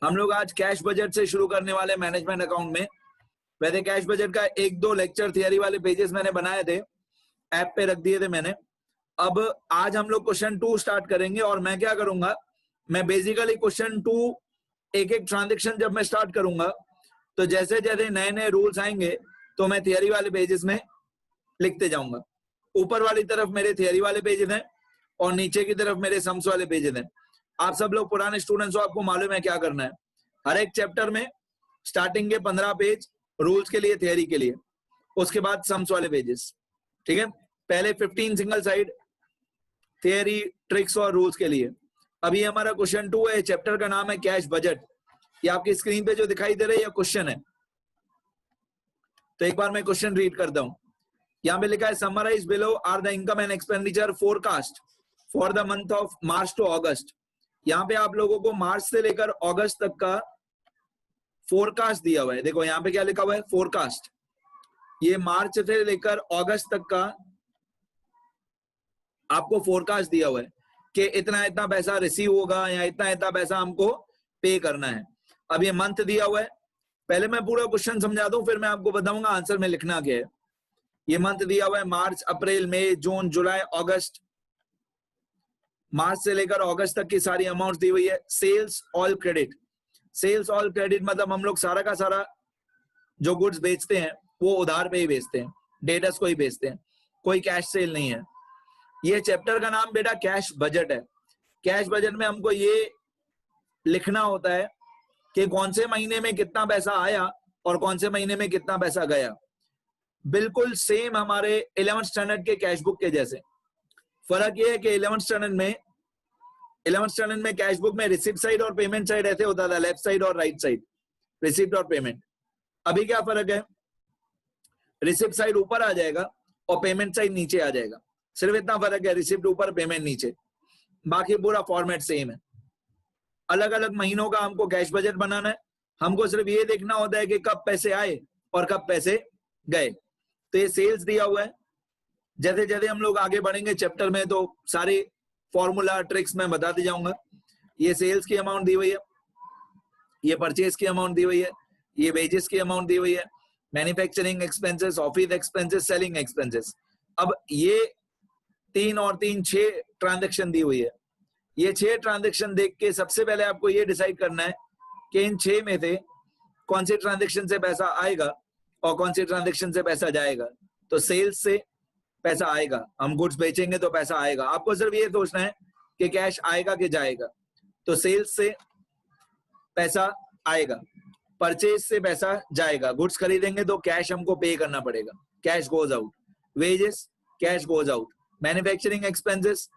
हम लोग आज कैश बजट से शुरू करने वाले मैनेजमेंट अकाउंट में। वैसे कैश बजट का 1-2 लेक्चर थियरी वाले पेजेस मैंने बनाए थे, ऐप पे रख दिए थे मैंने। अब आज हम लोग क्वेश्चन 2 स्टार्ट करेंगे और मैं क्या करूंगा, मैं बेसिकली क्वेश्चन 2 एक एक ट्रांजेक्शन जब मैं स्टार्ट करूंगा तो जैसे जैसे नए नए रूल्स आएंगे तो मैं थियरी वाले पेजेस में लिखते जाऊंगा। ऊपर वाली तरफ मेरे थियरी वाले पेजेस हैं और नीचे की तरफ मेरे सम्स वाले पेजेस हैं। आप सब लोग पुराने स्टूडेंट्स हो, आपको मालूम है क्या करना है। हर एक चैप्टर में स्टार्टिंग के 15 पेज रूल्स के लिए, थियरी के लिए, उसके बाद सम्स वाले पेजेस, ठीक है। पहले 15 सिंगल साइड थियरी, ट्रिक्स और रूल्स के लिए। अभी हमारा क्वेश्चन 2 है, चैप्टर का नाम है कैश बजट। ये आपकी स्क्रीन पे जो दिखाई दे रहा है ये क्वेश्चन है। तो एक बार मैं क्वेश्चन रीड करता हूं। यहाँ पे लिखा है summarize below are the income and expenditure forecast for the month of March to August. यहाँ पे आप लोगों को मार्च से लेकर अगस्त तक का फोरकास्ट दिया हुआ है। देखो यहाँ पे क्या लिखा हुआ है, फोरकास्ट। ये मार्च से लेकर अगस्त तक का आपको फोरकास्ट दिया हुआ है कि इतना इतना पैसा रिसीव होगा या इतना इतना पैसा हमको पे करना है। अब ये मंथ दिया हुआ है। पहले मैं पूरा क्वेश्चन समझा दूं, फिर मैं आपको बताऊंगा आंसर में लिखना क्या है। ये मंथ दिया हुआ है मार्च, अप्रैल, मई, जून, जुलाई, अगस्त। मार्च से लेकर अगस्त तक की सारी अमाउंट दी हुई है। Sales all credit, sales all credit मतलब हम लोग सारा का सारा जो गुड्स बेचते हैं वो उधार पे ही बेचते हैं, डेटर्स को ही बेचते हैं, कोई कैश सेल नहीं है। ये चैप्टर का नाम बेटा कैश बजट है। कैश बजट में हमको ये लिखना होता है कि कौन से महीने में कितना पैसा आया और कौन से महीने में कितना पैसा गया। बिल्कुल सेम हमारे 11th स्टैंडर्ड के कैश बुक के जैसे। फर्क ये है कि 11th स्टैंडर्ड में कैश बुक में रिसिप्ट साइड और पेमेंट साइड ऐसे होता था, लेफ्ट साइड और राइट साइड, रिसिप्ट और पेमेंट। अभी क्या फर्क है, रिसिप्ट साइड ऊपर आ जाएगा और पेमेंट साइड नीचे आ जाएगा। सिर्फ इतना फर्क है, रिसिप्ट ऊपर पेमेंट नीचे, बाकी पूरा फॉर्मेट सेम है। अलग अलग महीनों का हमको कैश बजट बनाना है। हमको सिर्फ ये देखना होता है कि कब पैसे आए और कब पैसे गए। तो ये सेल्स दिया हुआ है। जैसे जैसे हम लोग आगे बढ़ेंगे चैप्टर में तो सारे फॉर्मूला ट्रिक्स मैं बताते जाऊंगा। ये सेल्स की अमाउंट दी हुई है, ये परचेज की अमाउंट दी हुई है, ये वेजेस की अमाउंट दी हुई है, manufacturing expenses, office expenses, selling expenses. अब ये 3 और 3 6 ट्रांजैक्शन दी हुई है। ये 6 ट्रांजैक्शन देख के सबसे पहले आपको ये डिसाइड करना है कि इन 6 में से कौन सी ट्रांजैक्शन से पैसा आएगा और कौन सी ट्रांजैक्शन से पैसा जाएगा। तो सेल्स से पैसा आएगा, हम गुड्स बेचेंगे तो पैसा आएगा। आपको सिर्फ ये सोचना है कि कैश आएगा कि जाएगा। तो सेल्स से पैसा आएगा, परचेज से पैसा जाएगा। गुड्स खरीदेंगे तो कैश हमको पे करना पड़ेगा, cash goes out. Wages, cash goes out. Manufacturing expenses,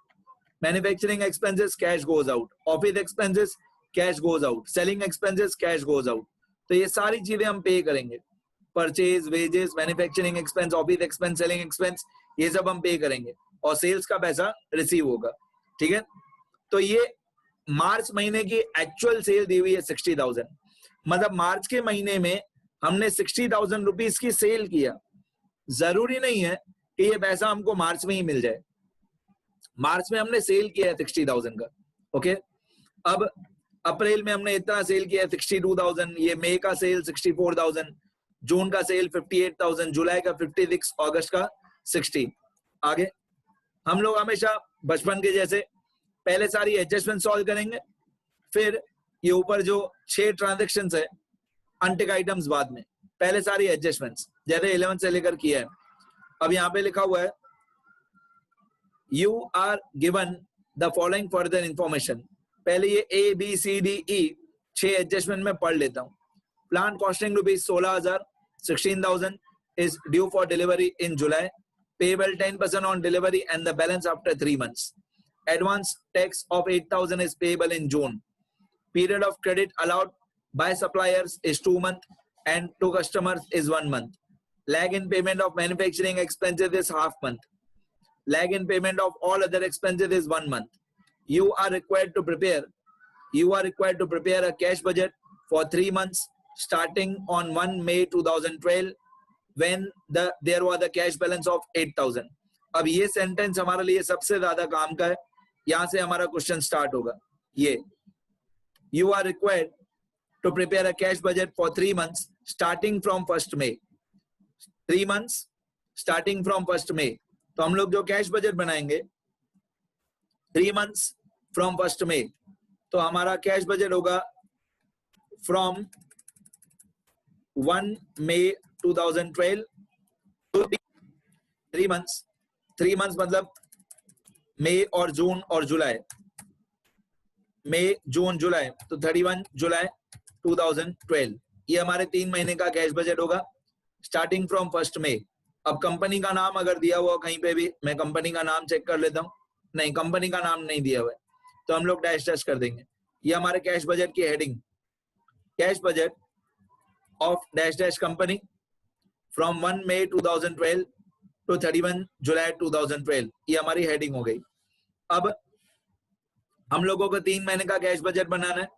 cash goes out. Office expenses, cash goes out. Selling expenses, cash goes out. तो ये सारी चीजें हम पे करेंगे, purchase, wages, manufacturing expense, office expense, selling expense, ये सब हम पे करेंगे और सेल्स का पैसा रिसीव होगा, ठीक है। तो ये मार्च महीने की एक्चुअल सेल दी हुई है 60,000। मतलब मार्च के महीने में हमने 60,000 रुपीज की सेल किया। जरूरी नहीं है कि ये पैसा हमको मार्च में ही मिल जाए। मार्च में हमने सेल किया है 60,000 का, ओके। अब अप्रैल में हमने इतना सेल किया है 62,000, ये मई का सेल 64,000, जून का सेल 58,000, जुलाई का 56, अगस्त का 60। आगे हम लोग हमेशा बचपन के जैसे पहले सारी एडजस्टमेंट सॉल्व करेंगे, फिर ये ऊपर जो 6 ट्रांजैक्शन है अनटिक आइटम्स बाद में, पहले सारी एडजस्टमेंट्स जैसे 11 से लेकर किया है। अब यहाँ पे लिखा हुआ है you are given the following further information. पहले ये A B C D E 6 adjustment में पढ़ लेता हूँ। Plant costing rupees 16,000, 16,000 is due for delivery in July. Payable 10% on delivery and the balance after 3 months. Advance tax of 8,000 is payable in June. Period of credit allowed by suppliers is 2 months and to customers is 1 month. Lag in payment of manufacturing expenses is half month. Lag in payment of all other expenses is 1 month. You are required to prepare a cash budget for 3 months starting on 1 May 2012 when there was a cash balance of 8,000. अब ये sentence हमारे लिए सबसे ज्यादा काम का है। यहां से हमारा क्वेश्चन स्टार्ट होगा। ये you are required to prepare a cash budget for 3 months starting from 1st May. 3 months starting from 1st May. तो हम लोग जो कैश बजट बनाएंगे 3 months from 1st May, तो हमारा कैश बजट होगा from 1 May 2012 to 3 months. 3 months मतलब मई और जून और जुलाई, मई जून जुलाई, तो 31 जुलाई 2012 ये हमारे 3 महीने का कैश बजट होगा स्टार्टिंग फ्रॉम 1st May. अब कंपनी का नाम अगर दिया हुआ कहीं पे भी, मैं कंपनी का नाम चेक कर लेता हूँ, नहीं कंपनी का नाम नहीं दिया हुआ है, तो हम लोग डैश डैश कर देंगे. ये हमारे कैश बजट की heading, cash budget of dash dash company from 1 May 2012 to 31 July 2012, ये हमारी हेडिंग हो गई. अब हम लोगों को 3 महीने का कैश बजट बनाना है,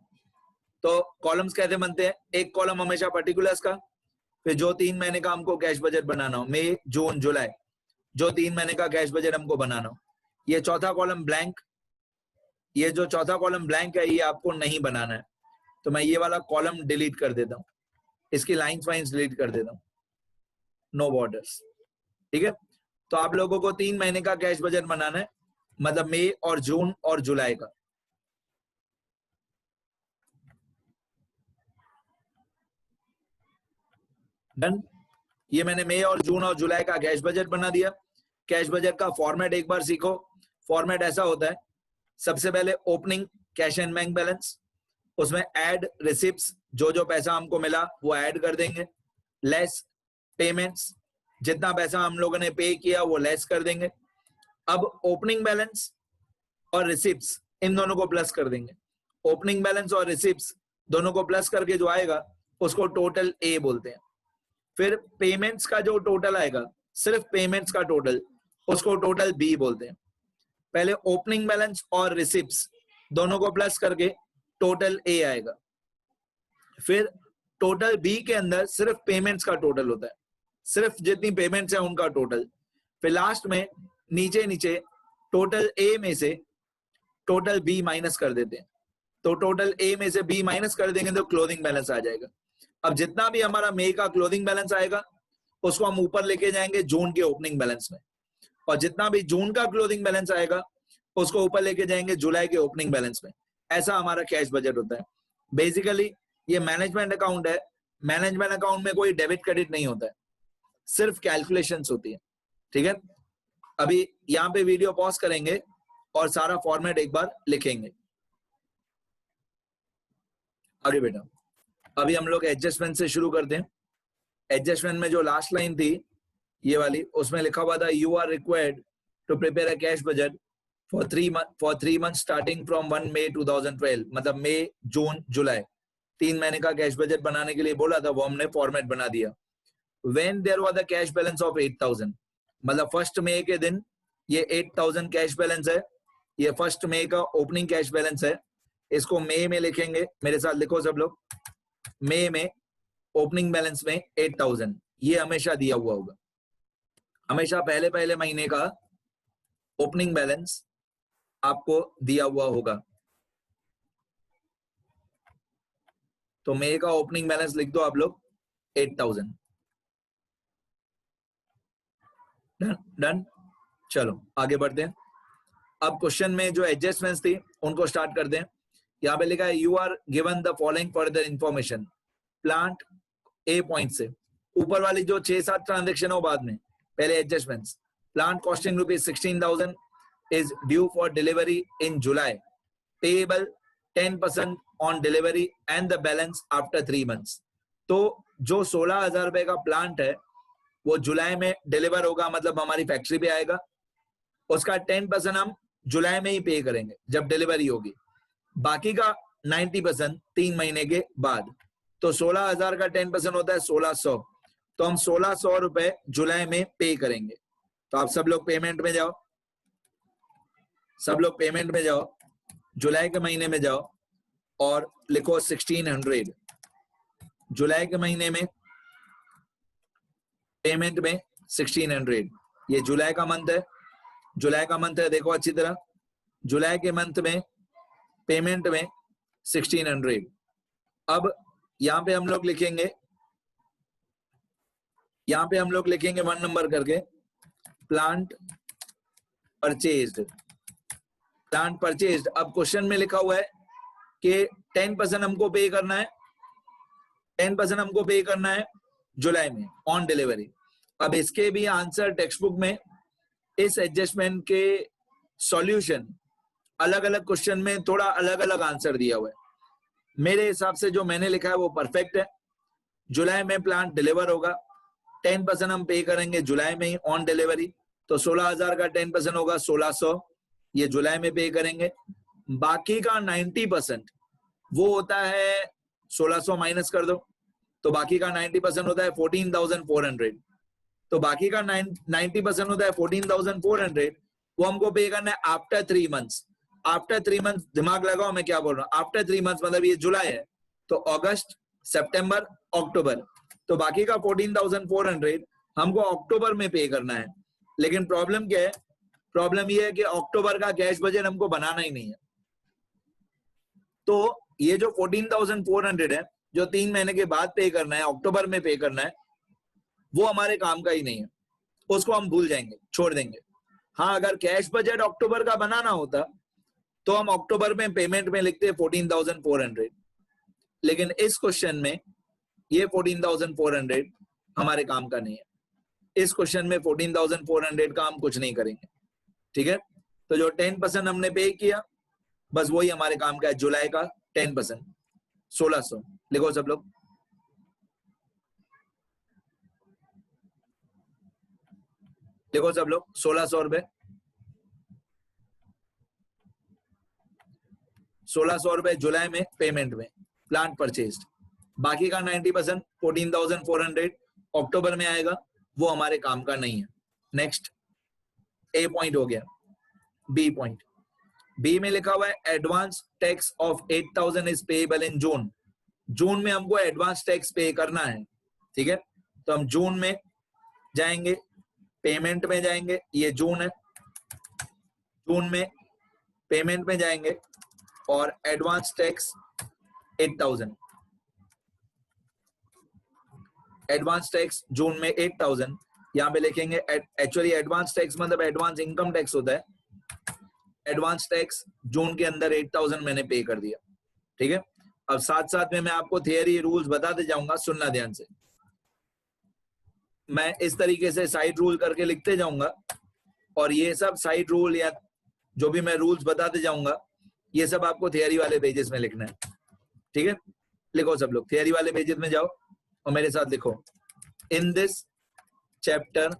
तो कॉलम्स कैसे बनते हैं? एक कॉलम हमेशा पर्टिकुलर्स का, फिर जो 3 महीने का हमको कैश बजट बनाना हो, मई जून जुलाई, जो 3 महीने का कैश बजट हमको बनाना हो. ये चौथा कॉलम ब्लैंक, ये जो चौथा कॉलम ब्लैंक है ये आपको नहीं बनाना है, तो मैं ये वाला कॉलम डिलीट कर देता हूँ, इसकी लाइंस वाइंस डिलीट कर देता हूँ, नो बॉर्डर्स. ठीक है, तो आप लोगों को 3 महीने का कैश बजट बनाना है, मतलब मई और जून और जुलाई का. डन. ये मैंने मई और जून और जुलाई का कैश बजट बना दिया. कैश बजट का फॉर्मेट एक बार सीखो. फॉर्मेट ऐसा होता है, सबसे पहले opening cash and bank balance, उसमें ऐड रिसिप्ट्स, जो जो पैसा हमको मिला वो ऐड कर देंगे, लेस पेमेंट्स, जितना पैसा हम लोगों ने पे किया वो लेस कर देंगे. अब ओपनिंग बैलेंस और रिसिप्ट्स इन दोनों को प्लस कर देंगे. ओपनिंग बैलेंस और रिसिप्ट्स दोनों को प्लस करके जो आएगा उसको टोटल ए बोलते हैं. फिर पेमेंट्स का जो टोटल आएगा, सिर्फ पेमेंट्स का टोटल, उसको टोटल बी बोलते हैं. पहले ओपनिंग बैलेंस और रिसिप्ट्स दोनों को प्लस करके टोटल ए आएगा. फिर टोटल बी के अंदर सिर्फ पेमेंट्स का टोटल होता है, सिर्फ जितनी पेमेंट्स है उनका टोटल. फिर लास्ट में नीचे नीचे टोटल ए में से टोटल बी माइनस कर देते हैं, तो टोटल ए में से बी माइनस कर देंगे तो क्लोजिंग बैलेंस आ जाएगा. अब जितना भी हमारा मई का क्लोजिंग बैलेंस आएगा उसको हम ऊपर लेके जाएंगे जून के ओपनिंग बैलेंस में, और जितना भी जून का क्लोजिंग बैलेंस आएगा उसको ऊपर लेके जाएंगे जुलाई के ओपनिंग बैलेंस में. ऐसा हमारा कैश बजट होता है. बेसिकली ये मैनेजमेंट अकाउंट है. मैनेजमेंट अकाउंट में कोई डेबिट क्रेडिट नहीं होता है, सिर्फ कैलकुलेशंस होती है. ठीक है, अभी यहाँ पे वीडियो पॉज करेंगे और सारा फॉर्मेट एक बार लिखेंगे. आगे बेटा, अभी हम लोग एडजस्टमेंट से शुरू करते हैं. एडजस्टमेंट में जो लास्ट लाइन थी ये वाली, उसमें लिखा हुआ था you are required to prepare a cash budget for 3 months starting from 1 May 2012, मतलब मई जून जुलाई 3 महीने का कैश बजट बनाने के लिए बोला था, वो हमने फॉर्मेट बना दिया. When there was a cash balance of 8,000, मतलब 1st May के दिन ये 8,000 कैश बैलेंस है. ये 1st May का ओपनिंग कैश बैलेंस है. इसको मई में लिखेंगे, मेरे साथ लिखो सब लोग. मई में ओपनिंग बैलेंस में 8,000, ये हमेशा दिया हुआ होगा. हमेशा पहले पहले महीने का ओपनिंग बैलेंस आपको दिया हुआ होगा. तो मई का ओपनिंग बैलेंस लिख दो आप लोग 8,000. डन. चलो आगे बढ़ते हैं. अब क्वेश्चन में जो एडजस्टमेंट्स थी उनको स्टार्ट करते हैं. यहाँ पे लिखा है you are given the following further information. Plant A point से ऊपर वाली जो 6-7 ट्रांजेक्शन हो बाद में, पहले adjustments. Plant costing ₹16,000 is due for delivery in July, payable 10% on delivery and the balance after 3 months. तो जो 16,000 रुपए का प्लांट है वो जुलाई में डिलीवर होगा, मतलब हमारी फैक्ट्री पे आएगा. उसका 10% हम जुलाई में ही पे करेंगे जब डिलीवरी होगी. बाकी का 90% 3 महीने के बाद. तो 16,000 का 10% होता है 1,600. तो हम 1,600 रुपए जुलाई में पे करेंगे. तो आप सब लोग पेमेंट में जाओ, सब लोग पेमेंट में जाओ, जुलाई के महीने में जाओ और लिखो 1,600. जुलाई के महीने में पेमेंट में 1,600. ये जुलाई का मंथ है, जुलाई का मंथ है, देखो अच्छी तरह. जुलाई के मंथ में पेमेंट में 1,600. अब यहाँ पे हम लोग लिखेंगे, यहाँ पे हम लोग लिखेंगे 1 नंबर करके प्लांट परचेज्ड। प्लांट परचेज्ड, अब क्वेश्चन में लिखा हुआ है कि 10% हमको पे करना है, 10% हमको पे करना है जुलाई में ऑन डिलीवरी। अब इसके भी आंसर टेक्स्ट बुक में इस एडजस्टमेंट के सॉल्यूशन अलग अलग क्वेश्चन में थोड़ा अलग अलग आंसर दिया हुआ है। मेरे हिसाब से जो मैंने लिखा है वो परफेक्ट है। जुलाई में प्लांट डिलीवर होगा, 10% हम पे करेंगे जुलाई में ही ऑन डिलीवरी, तो 16,000 का 10% होगा 1600, ये जुलाई में पे करेंगे। बाकी का 90% वो होता है 1600 माइनस कर दो, तो बाकी का 90% होता है 14,400। तो बाकी का 90% होता है 14,400, वो हमको पे करना है आफ्टर 3 मंथ्स। आफ्टर 3 मंथ्स, दिमाग लगाओ मैं क्या बोल रहा हूँ, आफ्टर 3 मंथ्स मतलब ये जुलाई है, तो अगस्त, सितंबर, अक्टूबर, तो बाकी का 14,400 हमको अक्टूबर में पे करना है। लेकिन प्रॉब्लम क्या है, प्रॉब्लम ये है कि अक्टूबर का कैश बजट हमको बनाना ही नहीं है। तो ये जो 14,400 है, जो 3 महीने के बाद पे करना है, अक्टूबर में पे करना है, वो हमारे काम का ही नहीं है, उसको हम भूल जाएंगे, छोड़ देंगे। हाँ, अगर कैश बजट अक्टूबर का बनाना होता तो हम अक्टूबर में पेमेंट में लिखते 14,400, लेकिन इस क्वेश्चन में ये 14,400 हमारे काम का नहीं है। इस क्वेश्चन में 14,400 का हम कुछ नहीं करेंगे, ठीक है। तो जो 10% हमने पे किया, बस वही हमारे काम का है, जुलाई का 10%, 1600 लिखो सब लोग। देखो सब लोग, 1600 रुपए, 1600 रुपए जुलाई में पेमेंट में प्लांट परचेज। बाकी का 90% 14,400 अक्टूबर में आएगा, वो हमारे काम का नहीं है। नेक्स्ट, ए पॉइंट हो गया। बी पॉइंट, बी में लिखा हुआ है advance tax of 8,000 is payable in June. जून में हमको एडवांस टैक्स पे करना है, ठीक है। तो हम जून में जाएंगे, पेमेंट में जाएंगे, ये जून है, जून में पेमेंट में जाएंगे और एडवांस टैक्स 8,000, एडवांस टैक्स जून में 8,000 यहाँ पे लिखेंगे। एक्चुअली एडवांस टैक्स मतलब एडवांस इनकम टैक्स होता है। एडवांस टैक्स जून के अंदर 8,000 मैंने पे कर दिया, ठीक है। अब साथ साथ में मैं आपको थियरी रूल्स बताते जाऊंगा, सुनना ध्यान से। मैं इस तरीके से साइड रूल करके लिखते जाऊंगा और ये सब साइड रूल या जो भी मैं रूल्स बताते जाऊंगा, ये सब आपको थियरी वाले पेजेस में लिखना है, ठीक है। लिखो सब लोग, थियरी वाले पेजेस में जाओ और मेरे साथ लिखो, in this chapter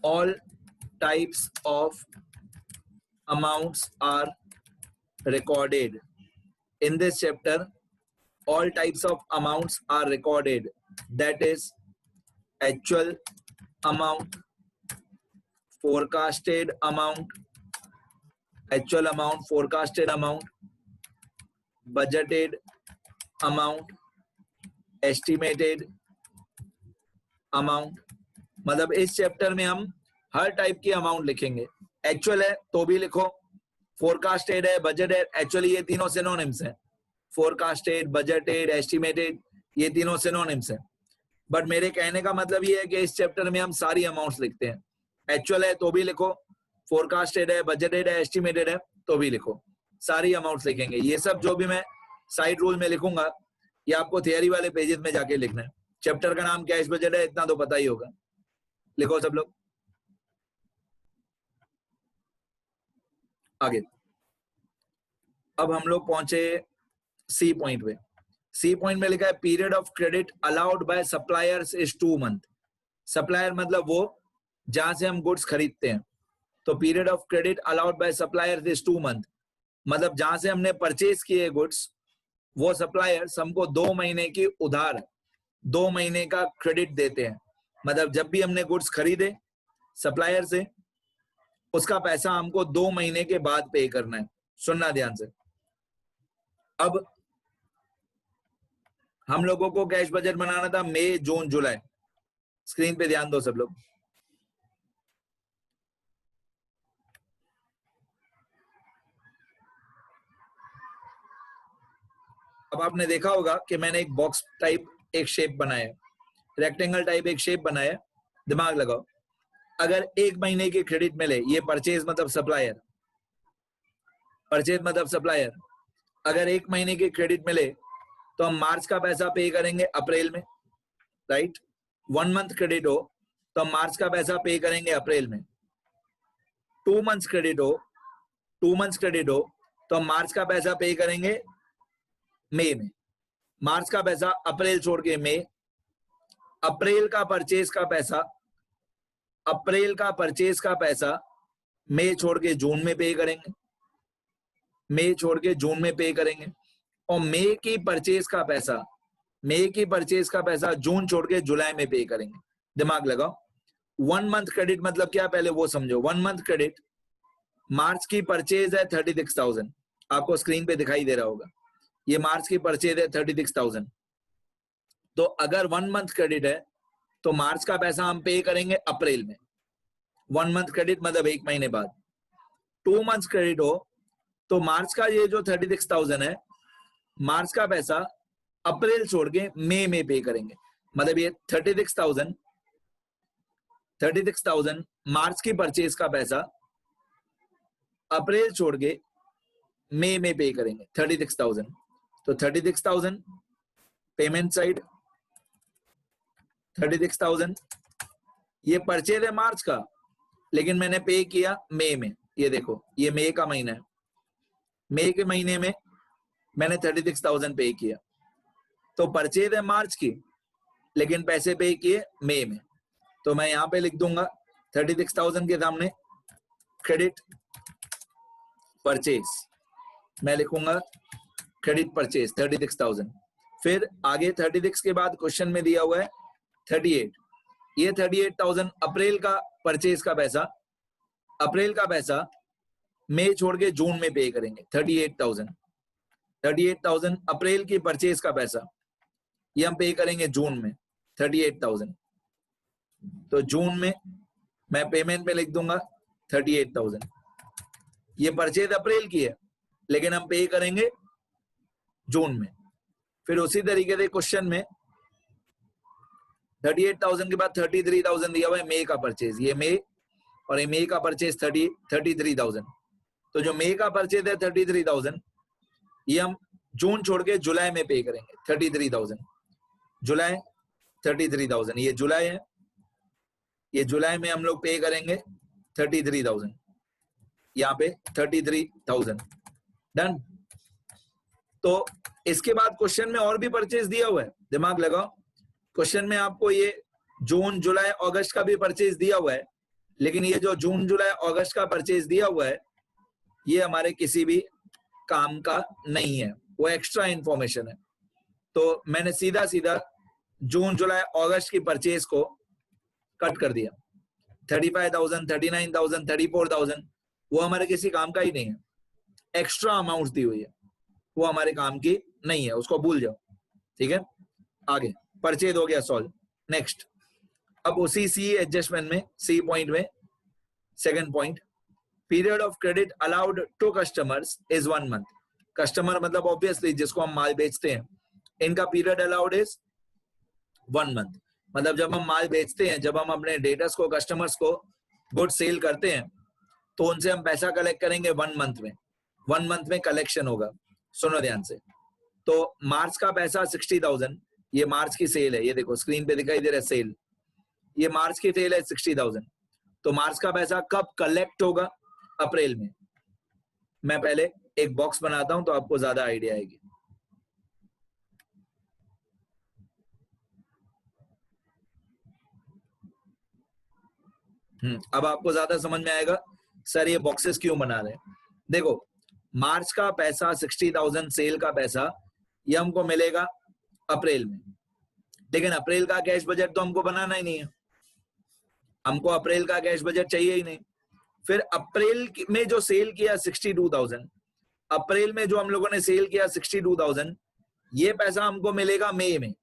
all types of amounts are recorded. In this chapter, all types of amounts are recorded. That is actual amount, forecasted amount, actual amount, forecasted amount, budgeted amount, estimated amount। मतलब इस chapter में हम हर type की amount लिखेंगे। Actual है तो भी लिखो, फोरकास्टेड है, बजट है, एक्चुअली ये तीनों सिनोनिम्स हैं। फोरकास्टेड, बजटेड, एस्टिमेटेड, ये तीनों सिनोनिम्स हैं। बट मेरे कहने का मतलब ये है कि इस चैप्टर में हम सारी अमाउंट्स लिखते हैं। एक्चुअल है तो भी लिखो, फोरकास्टेड है, बजटेड है, एस्टिमेटेड है तो भी लिखो, सारी अमाउंट्स लिखेंगे। ये सब जो भी मैं साइड रूल में लिखूंगा, ये आपको थियरी वाले पेजेस में जाके लिखना है। चैप्टर का नाम कैश बजट है, इतना तो पता ही होगा। लिखो सब लोग आगे। अब हम लोग पहुंचे सी पॉइंट पे। सी पॉइंट में लिखा है period of credit allowed by suppliers is 2 month. Supplier मतलब वो जहां से हम गुड्स खरीदते हैं, तो period of credit allowed by suppliers is 2 month, मतलब जहां से हमने परचेज किए गुड्स, वो सप्लायर्स हमको 2 महीने की उधार, 2 महीने का क्रेडिट देते हैं। मतलब जब भी हमने गुड्स खरीदे सप्लायर से, उसका पैसा हमको 2 महीने के बाद पे करना है। सुनना ध्यान से। अब हम लोगों को कैश बजट बनाना था मई, जून, जुलाई। स्क्रीन पे ध्यान दो सब लोग। अब आपने देखा होगा कि मैंने एक बॉक्स टाइप एक शेप बनाया, रेक्टेंगल टाइप एक शेप बनाया, दिमाग लगाओ। अगर 1 महीने की क्रेडिट मिले, ये परचेज मतलब सप्लायर, परचेज मतलब सप्लायर, अगर 1 महीने की क्रेडिट मिले तो हम मार्च का पैसा पे करेंगे अप्रैल में, राइट। 1 मंथ क्रेडिट हो तो हम मार्च का पैसा पे करेंगे अप्रैल में। 2 मंथ्स क्रेडिट हो, 2 मंथ्स क्रेडिट हो तो हम मार्च का पैसा पे करेंगे मई में। मार्च का पैसा अप्रैल छोड़ के मई, अप्रैल का परचेज का पैसा, अप्रैल का परचेज का पैसा मई छोड़ के जून में पे करेंगे, मई छोड़ के जून में पे करेंगे। और मई की परचेज का पैसा, मई की परचेज का पैसा जून छोड़ के जुलाई में पे करेंगे। दिमाग लगाओ। 1 मंथ क्रेडिट मतलब क्या, पहले वो समझो। 1 मंथ क्रेडिट, मार्च की परचेज है 36,000, आपको स्क्रीन पे दिखाई दे रहा होगा, ये मार्च की परचेज है 36,000। तो अगर 1 मंथ क्रेडिट है तो मार्च का पैसा हम पे करेंगे अप्रैल में। 1 मंथ क्रेडिट मतलब 1 महीने बाद। 2 मंथ क्रेडिट हो तो मार्च का ये जो 36,000 है, मार्च का पैसा अप्रैल छोड़ के मई में पे करेंगे। मतलब ये 36,000 मार्च की परचेज का पैसा अप्रैल छोड़ के मई में पे करेंगे 36,000। तो 36,000 पेमेंट साइड, 36,000 ये परचेज है मार्च का, लेकिन मैंने पे किया मई में। ये देखो, ये मई का महीना है, मई के महीने में मैंने 36,000 पे किया। तो परचेज है मार्च की, लेकिन पैसे पे किए मई में। तो मैं यहां पे लिख दूंगा 36,000 के सामने क्रेडिट परचेज, मैं लिखूंगा क्रेडिट परचेज 36,000। फिर आगे 36 के बाद क्वेश्चन में दिया हुआ है 38, ये 38,000 अप्रैल का परचेज का पैसा, अप्रैल का पैसा मई छोड़ के जून में पे करेंगे। 38,000 अप्रैल की परचेज का पैसा, ये हम पे करेंगे जून में 38,000। तो जून में मैं पेमेंट में लिख दूंगा 38,000। ये परचेज अप्रैल की है, लेकिन हम पे करेंगे जून में। फिर उसी तरीके से क्वेश्चन में 38,000 के बाद 33,000 दिया हुआ है मई का परचेज, ये मई, और ये मई का परचेज 33,000। तो जो मई का परचेज है 33,000, ये हम जून छोड़ के जुलाई में पे करेंगे 33,000। जुलाई 33,000, ये जुलाई है, ये जुलाई में हम लोग पे करेंगे 33,000, यहाँ पे 33,000। डन। तो इसके बाद क्वेश्चन में और भी परचेज दिया हुआ है, दिमाग लगाओ। क्वेश्चन में आपको ये जून जुलाई अगस्त का भी परचेज दिया हुआ है, लेकिन ये जो जून जुलाई अगस्त का परचेज दिया हुआ है, ये हमारे किसी भी काम का नहीं है, वो एक्स्ट्रा इंफॉर्मेशन है। तो मैंने सीधा सीधा जून जुलाई अगस्त की परचेज को कट कर दिया। 35,000, 39,000, 34,000 वो हमारे किसी काम का ही नहीं है, एक्स्ट्रा अमाउंट दी हुई है, वो हमारे काम की नहीं है, उसको भूल जाओ। ठीक है, आगे परचेज हो गया सॉल्व। नेक्स्ट, अब उसी सी एडजस्टमेंट में, सी पॉइंट में second point, period of credit allowed to customers is 1 month. Customer मतलब ऑब्वियसली जिसको हम माल बेचते हैं, इनका पीरियड अलाउड इज 1 मंथ। मतलब जब हम माल बेचते हैं, जब हम अपने डेटर्स को, कस्टमर्स को गुड सेल करते हैं, तो उनसे हम पैसा कलेक्ट करेंगे 1 मंथ में। 1 मंथ में कलेक्शन होगा। सुनो ध्यान से। तो मार्च का पैसा 60,000, ये मार्च की सेल है, ये देखो स्क्रीन पे दिखाई दे रहा है सेल, ये मार्च की सेल है 60,000। तो मार्च का पैसा कब कलेक्ट होगा? अप्रैल में। मैं पहले एक बॉक्स बनाता हूं तो आपको ज्यादा आइडिया आएगी। अब आपको ज्यादा समझ में आएगा सर ये बॉक्सेस क्यों बना रहे हैं। देखो, मार्च का पैसा 60,000 सेल का पैसा, ये हमको मिलेगा अप्रैल में, लेकिन अप्रैल का कैश बजट तो हमको बनाना ही नहीं है, हमको अप्रैल का कैश बजट चाहिए ही नहीं। फिर अप्रैल में जो सेल किया 62,000, अप्रैल में जो हम लोगों ने सेल किया 62,000, ये पैसा हमको मिलेगा मई में।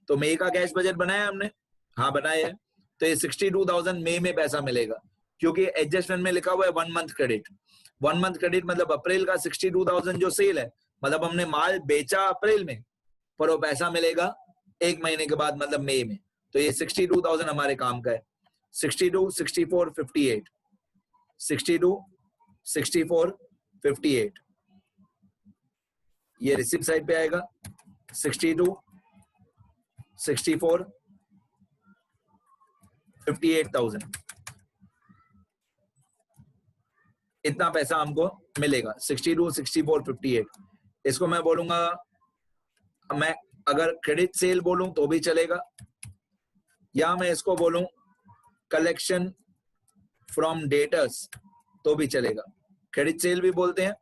तो मई का कैश बजट बनाया हमने, हाँ बनाया है। तो ये 62,000 मई में पैसा मिलेगा, क्योंकि एडजस्टमेंट में लिखा हुआ है 1 मंथ क्रेडिट। 1 मंथ क्रेडिट मतलब अप्रैल का 62,000 जो सेल है मतलब हमने माल बेचा अप्रैल में, पर वो पैसा मिलेगा 1 महीने के बाद, मतलब मई में। तो ये 62,000 हमारे काम का है। 62, 64, 58, 62, 64, 58 ये रिसिप्ट साइड पे आएगा। 62, 64, 58,000 इतना पैसा हमको मिलेगा। 62, 64, 58 इसको मैं बोलूंगा, मैं अगर क्रेडिट सेल बोलूं तो भी चलेगा, या मैं इसको बोलूं कलेक्शन फ्रॉम डेटर्स तो भी चलेगा। क्रेडिट सेल भी बोलते हैं,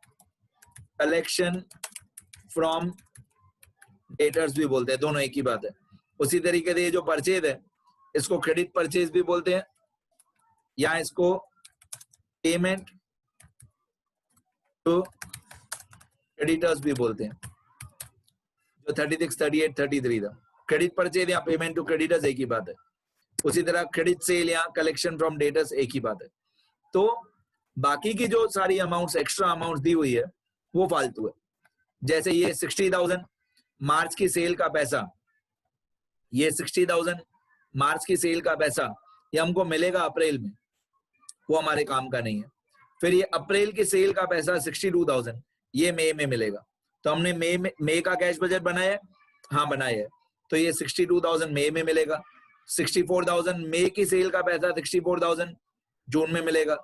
कलेक्शन फ्रॉम डेटर्स भी बोलते हैं, दोनों एक ही बात है। उसी तरीके से ये जो परचेज है इसको क्रेडिट परचेज भी बोलते हैं, या इसको पेमेंट टू क्रेडिटर्स भी बोलते हैं। जो 36, 38, 33 था, क्रेडिट परचेज या पेमेंट टू क्रेडिटर्स एक ही बात है। उसी तरह क्रेडिट सेल या कलेक्शन फ्रॉम डेटर्स एक ही बात है। तो बाकी की जो सारी अमाउंट्स, एक्स्ट्रा अमाउंट्स दी हुई है वो फालतू है। जैसे ये 60,000 मार्च की सेल का पैसा, ये 60,000 मार्च की सेल का पैसा ये हमको मिलेगा अप्रैल में, वो हमारे काम का नहीं है। फिर ये अप्रैल की सेल का पैसा 62,000 ये मई में मिलेगा। तो हमने मई का कैश बजट बनाया है, हाँ बनाया है, तो ये 62,000 मई में मिलेगा। 64,000 मई की सेल का पैसा 64,000 जून में मिलेगा।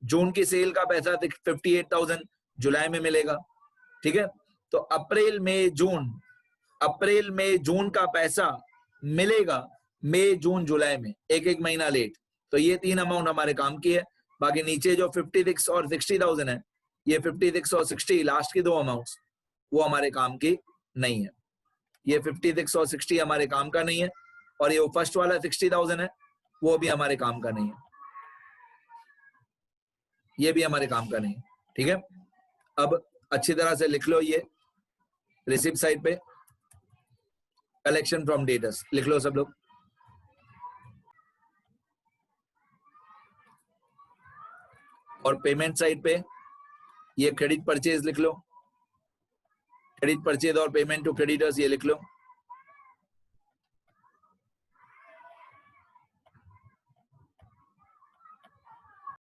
जून की सेल का पैसा 58,000 जुलाई में मिलेगा। ठीक है, तो अप्रैल मई जून का पैसा मिलेगा मई जून जुलाई में, एक एक महीना लेट। तो ये 3 अमाउंट हमारे काम की है। बाकी नीचे जो 56 और 60,000 है, ये 56 और 60 लास्ट की 2 अमाउंट्स वो हमारे काम की नहीं है। ये 56 और 60 हमारे काम का नहीं है, और ये फर्स्ट वाला 60,000 है वो भी हमारे काम का नहीं है, ये भी हमारे काम का नहीं है। ठीक है, अब अच्छी तरह से लिख लो, ये रिसिप्ट साइड पे कलेक्शन फ्रॉम डेटर्स लिख लो सब लोग। और पेमेंट साइड पे ये क्रेडिट परचेज लिख लो, क्रेडिट परचेज और पेमेंट टू क्रेडिटर्स ये लिख लो।